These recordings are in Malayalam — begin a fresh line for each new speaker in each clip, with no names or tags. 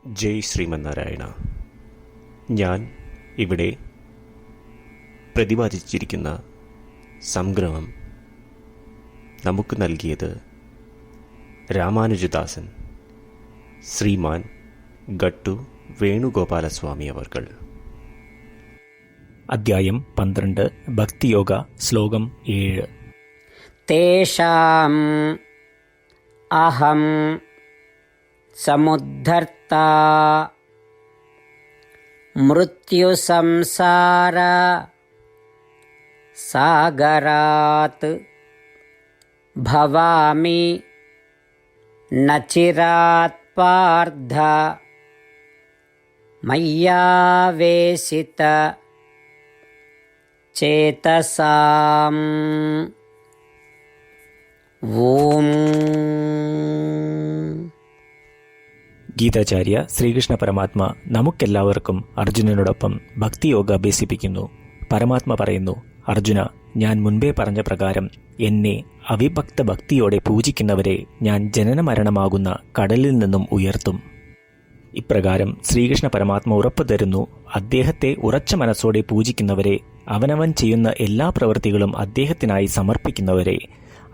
ജയ് ശ്രീമന്നാരായണ. ഞാൻ ഇവിടെ പ്രതിപാദിച്ചിരിക്കുന്ന സംഗ്രഹം നമുക്ക് നൽകിയത് രാമാനുജദാസൻ ശ്രീമാൻ ഗട്ടു വേണുഗോപാലസ്വാമി അവർകൾ.
അധ്യായം 12 ഭക്തിയോഗ ശ്ലോകം 7.
തേഷാം അഹം സമുദ്ധർത്താ മൃത്യുസംസാര സാഗരാത് ഭവാമി ന ചിരാത് പാർത്ഥ മയ്യാവേശിത ചേതസാം. ഓം.
ഗീതാചാര്യ ശ്രീകൃഷ്ണ പരമാത്മ നമുക്കെല്ലാവർക്കും അർജുനനോടൊപ്പം ഭക്തിയോഗ അഭ്യസിപ്പിക്കുന്നു. പരമാത്മ പറയുന്നു, അർജുന, ഞാൻ മുൻപേ പറഞ്ഞ പ്രകാരം എന്നെ അവിഭക്ത ഭക്തിയോടെ പൂജിക്കുന്നവരെ ഞാൻ ജനനമരണമാകുന്ന കടലിൽ നിന്നും ഉയർത്തും. ഇപ്രകാരം ശ്രീകൃഷ്ണ പരമാത്മ ഉറപ്പു തരുന്നു, അദ്ദേഹത്തെ ഉറച്ച മനസ്സോടെ പൂജിക്കുന്നവരെ, അവനവൻ ചെയ്യുന്ന എല്ലാ പ്രവൃത്തികളും അദ്ദേഹത്തിനായി സമർപ്പിക്കുന്നവരെ,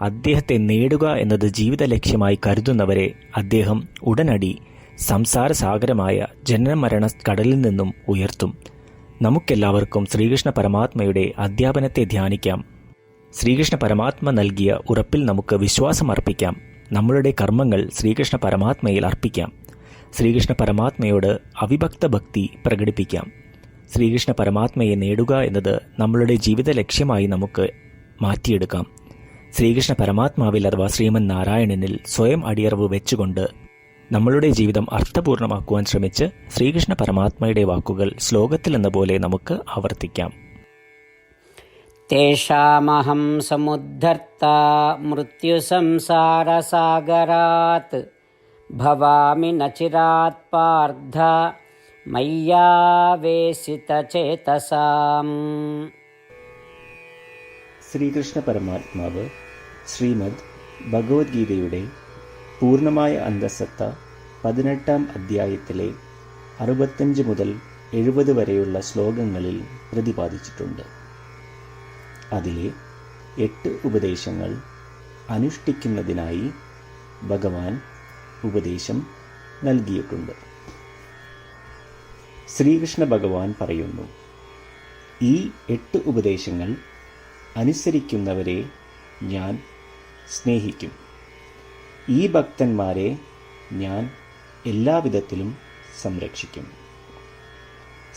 അദ്ദേഹത്തെ നേടുക എന്നത് ജീവിത ലക്ഷ്യമായി കരുതുന്നവരെ അദ്ദേഹം ഉടനടി സംസാരസാഗരമായ ജനനമരണ കടലിൽ നിന്നും ഉയർത്തും. നമുക്കെല്ലാവർക്കും ശ്രീകൃഷ്ണ പരമാത്മയുടെ അധ്യാപനത്തെ ധ്യാനിക്കാം. ശ്രീകൃഷ്ണ പരമാത്മ നൽകിയ ഉറപ്പിൽ നമുക്ക് വിശ്വാസം അർപ്പിക്കാം. നമ്മളുടെ കർമ്മങ്ങൾ ശ്രീകൃഷ്ണ പരമാത്മയിൽ അർപ്പിക്കാം. ശ്രീകൃഷ്ണ പരമാത്മയോട് അവിഭക്ത ഭക്തി പ്രകടിപ്പിക്കാം. ശ്രീകൃഷ്ണ പരമാത്മയെ നേടുക എന്നത് നമ്മളുടെ ജീവിത ലക്ഷ്യമായി നമുക്ക് മാറ്റിയെടുക്കാം. ശ്രീകൃഷ്ണ പരമാത്മാവിൽ അഥവാ ശ്രീമൻ നാരായണനിൽ സ്വയം അടിയറവ് വെച്ചുകൊണ്ട് നമ്മളുടെ ജീവിതം അർത്ഥപൂർണമാക്കുവാൻ ശ്രമിച്ച് ശ്രീകൃഷ്ണ പരമാത്മയുടെ വാക്കുകൾ ശ്ലോകത്തിൽ എന്ന പോലെ നമുക്ക് ആവർത്തിക്കാം.
തേഷാമഹം സമുദ്ധർത്താ മൃത്യുസംസാരസാഗരാത് ഭവാമി ന ചിരാത് പാർത്ഥ മയ്യാവേശിതചേതസാം.
ശ്രീകൃഷ്ണ പരമാത്മാവ് ശ്രീമദ് ഭഗവത്ഗീതയുടെ പൂർണ്ണമായ അന്തസത്ത 18-ാം അധ്യായത്തിലെ 65 മുതൽ 70 വരെയുള്ള ശ്ലോകങ്ങളിൽ പ്രതിപാദിച്ചിട്ടുണ്ട്. അതിലെ 8 ഉപദേശങ്ങൾ അനുഷ്ഠിക്കുന്നതിനായി ഭഗവാൻ ഉപദേശം നൽകിയിട്ടുണ്ട്. ശ്രീകൃഷ്ണ ഭഗവാൻ പറയുന്നു, ഈ 8 ഉപദേശങ്ങൾ അനുസരിക്കുന്നവരെ ഞാൻ സ്നേഹിക്കും. ഈ ഭക്തന്മാരെ ഞാൻ എല്ലാവിധത്തിലും സംരക്ഷിക്കും.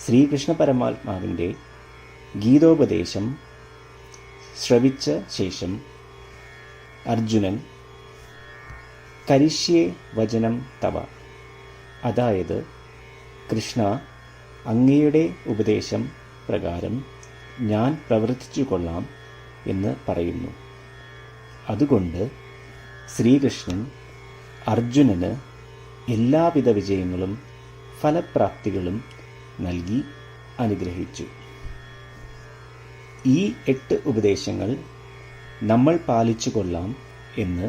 ശ്രീകൃഷ്ണ പരമാത്മാവിൻ്റെ ഗീതോപദേശം ശ്രവിച്ച ശേഷം അർജുനൻ കരിഷ്യേ വചനം തവ, അതായത് കൃഷ്ണ, അങ്ങയുടെ ഉപദേശം പ്രകാരം ഞാൻ പ്രവർത്തിച്ചു കൊള്ളാം എന്ന് പറയുന്നു. അതുകൊണ്ട് ശ്രീകൃഷ്ണൻ അർജുനന് എല്ലാവിധ വിജയങ്ങളും ഫലപ്രാപ്തികളും നൽകി അനുഗ്രഹിച്ചു. ഈ 8 ഉപദേശങ്ങൾ നമ്മൾ പാലിച്ചു കൊള്ളാം എന്ന്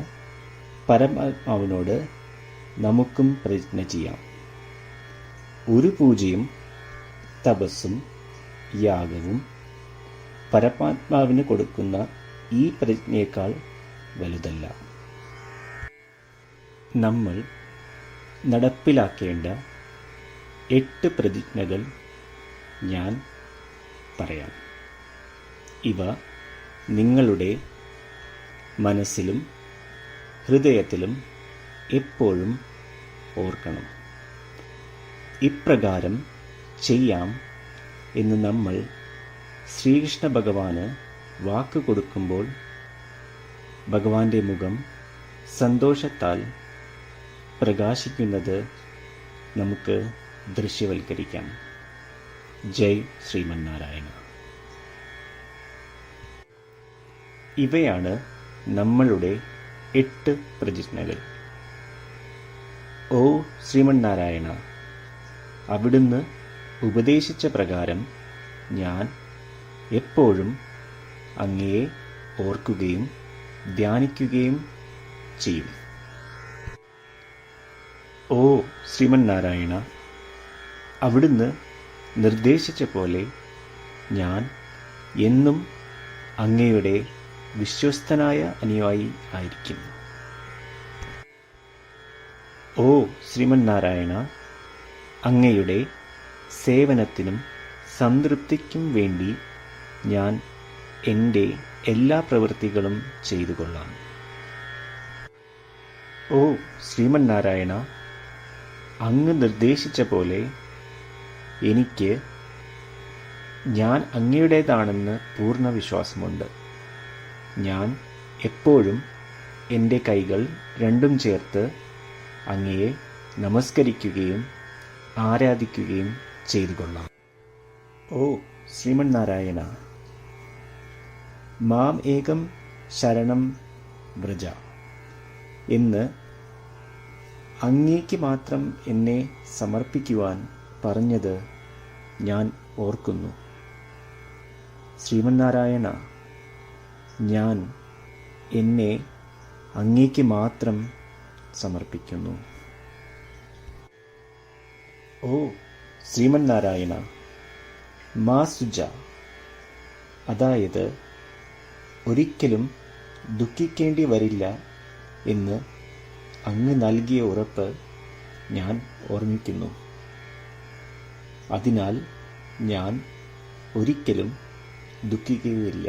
പരമാത്മാവിനോട് നമുക്കും പ്രതിജ്ഞ ചെയ്യാം. ഒരു പൂജയും തപസ്സും യാഗവും പരമാത്മാവിന് കൊടുക്കുന്ന ഈ പ്രതിജ്ഞയേക്കാൾ വലുതല്ല. നമ്മൾ നടപ്പിലാക്കേണ്ട 8 പ്രതിജ്ഞകൾ ഞാൻ പറയാം. ഇവ നിങ്ങളുടെ മനസ്സിലും ഹൃദയത്തിലും എപ്പോഴും ഓർക്കണം. ഇപ്രകാരം ചെയ്യാം എന്ന് നമ്മൾ ശ്രീകൃഷ്ണ ഭഗവാന് വാക്ക് കൊടുക്കുമ്പോൾ ഭഗവാന്റെ മുഖം സന്തോഷത്താൽ പ്രകാശിക്കുന്നത് നമുക്ക് ദൃശ്യവൽക്കരിക്കാം. ജയ് ശ്രീമന്നാരായണ. ഇവയാണ് നമ്മളുടെ 8 പ്രതിജ്ഞകൾ. ഓ ശ്രീമന്നാരായണ, അവിടുന്ന് ഉപദേശിച്ച പ്രകാരം ഞാൻ എപ്പോഴും അങ്ങയെ ഓർക്കുകയും ധ്യാനിക്കുകയും ചെയ്യും. ഓ ശ്രീമന്നാരായണ, അവിടുന്ന് നിർദ്ദേശിച്ച പോലെ ഞാൻ എന്നും അങ്ങയുടെ വിശ്വസ്തനായ അനുയായി ആയിരിക്കും. ഓ ശ്രീമന്നാരായണ, അങ്ങയുടെ സേവനത്തിനും സംതൃപ്തിക്കും വേണ്ടി ഞാൻ എൻ്റെ എല്ലാ പ്രവൃത്തികളും ചെയ്തു കൊള്ളാം. ഓ ശ്രീമന്നാരായണ, അങ്ങ് നിർദ്ദേശിച്ച പോലെ എനിക്ക് ഞാൻ അങ്ങയുടേതാണെന്ന് പൂർണ്ണ വിശ്വാസമുണ്ട്. ഞാൻ എപ്പോഴും എൻ്റെ കൈകൾ രണ്ടും ചേർത്ത് അങ്ങയെ നമസ്കരിക്കുകയും ആരാധിക്കുകയും ചെയ്തു കൊള്ളാം. ഓ ശ്രീമന്നാരായണ, മാം ഏകം ശരണം വ്രജ എന്ന് അങ്ങേക്ക് മാത്രം എന്നെ സമർപ്പിക്കുവാൻ പറഞ്ഞത് ഞാൻ ഓർക്കുന്നു. ശ്രീമന്നാരായണ, ഞാൻ എന്നെ അങ്ങേക്ക് മാത്രം സമർപ്പിക്കുന്നു. ഓ ശ്രീമന്നാരായണ, മാ സുജ, അതായത് ഒരിക്കലും ദുഃഖിക്കേണ്ടി വരില്ല എന്ന് അങ്ങ് നൽകിയ ഉറപ്പ് ഞാൻ ഓർമ്മിക്കുന്നു. അതിനാൽ ഞാൻ ഒരിക്കലും ദുഃഖിക്കുകയില്ല.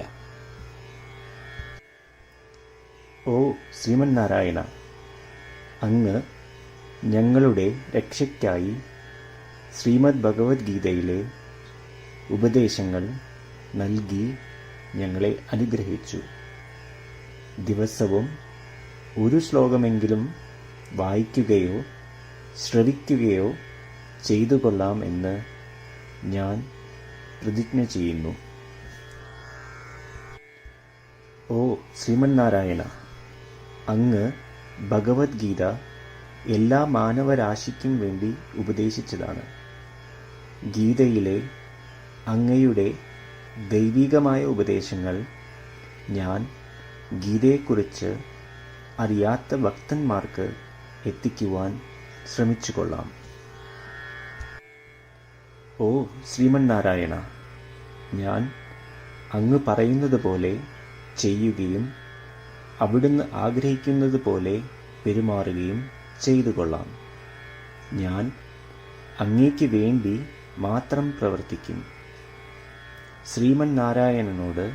ഓ ശ്രീമന്നാരായണ, അങ്ങ് ഞങ്ങളുടെ രക്ഷയ്ക്കായി ശ്രീമദ് ഭഗവത്ഗീതയിലെ ഉപദേശങ്ങൾ നൽകി ഞങ്ങളെ അനുഗ്രഹിച്ചു. ദിവസവും ഒരു ശ്ലോകമെങ്കിലും വായിക്കുകയോ ശ്രവിക്കുകയോ ചെയ്തു കൊള്ളാം എന്ന് ഞാൻ പ്രതിജ്ഞ ചെയ്യുന്നു. ഓ ശ്രീമന്നാരായണ, അങ്ങ് ഭഗവത്ഗീത എല്ലാ മാനവരാശിക്കും വേണ്ടി ഉപദേശിച്ചതാണ്. ഗീതയിലെ അങ്ങയുടെ ദൈവികമായ ഉപദേശങ്ങൾ ഞാൻ ഗീതയെക്കുറിച്ച് അറിയാത്ത ഭക്തന്മാർക്ക് എത്തിക്കുവാൻ ശ്രമിച്ചുകൊള്ളാം. ഓ ശ്രീമന്നാരായണ, ഞാൻ അങ്ങ് പറയുന്നത് പോലെ ചെയ്യുകയും അവിടുന്ന് ആഗ്രഹിക്കുന്നത് പോലെ പെരുമാറുകയും ചെയ്തു കൊള്ളാം. ഞാൻ അങ്ങേക്ക് വേണ്ടി മാത്രം പ്രവർത്തിക്കും. ശ്രീമന്നാരായണനോട്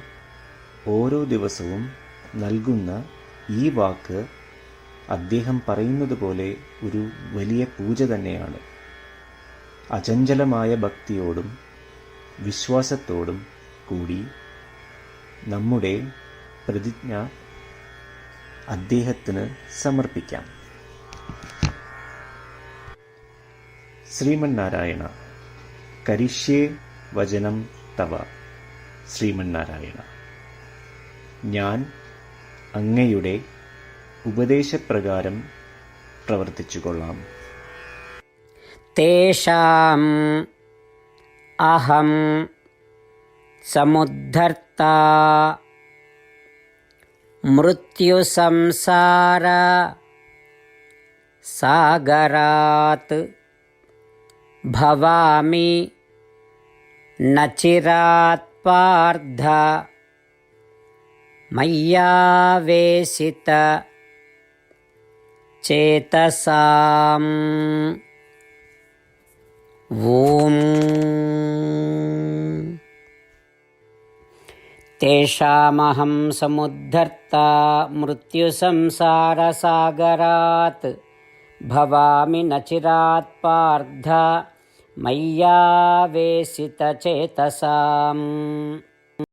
ഓരോ ദിവസവും നൽകുന്ന ഈ വാക്ക് അദ്ദേഹം പറയുന്നത് പോലെ ഒരു വലിയ പൂജ തന്നെയാണ്. അചഞ്ചലമായ ഭക്തിയോടും വിശ്വാസത്തോടും കൂടി നമ്മുടെ പ്രതിജ്ഞ അദ്ദേഹത്തിന് സമർപ്പിക്കാം. ശ്രീമന്നാരായണ, കരിഷ്യേ വചനം തവ. ശ്രീമന്നാരായണ, ഞാൻ അങ്ങയുടെ ഉപദേശപ്രകാരം പ്രവർത്തിച്ചുകൊള്ളാം.
തേഷാം അഹം സമുദ്ധർത്താ മൃത്യുസംസാര സാഗരാത് ഭവാമി നചിരാത് പാർത്ഥ മയ്യാവേശിത ചേതസാം. ഓം തേഷാമഹം സമുദ്ധർത്താ മൃത്യുസംസാരസാഗരാത് ഭവാമി നചിരാത് പാർത്ഥ മയ്യാവേശിത ചേതസാം.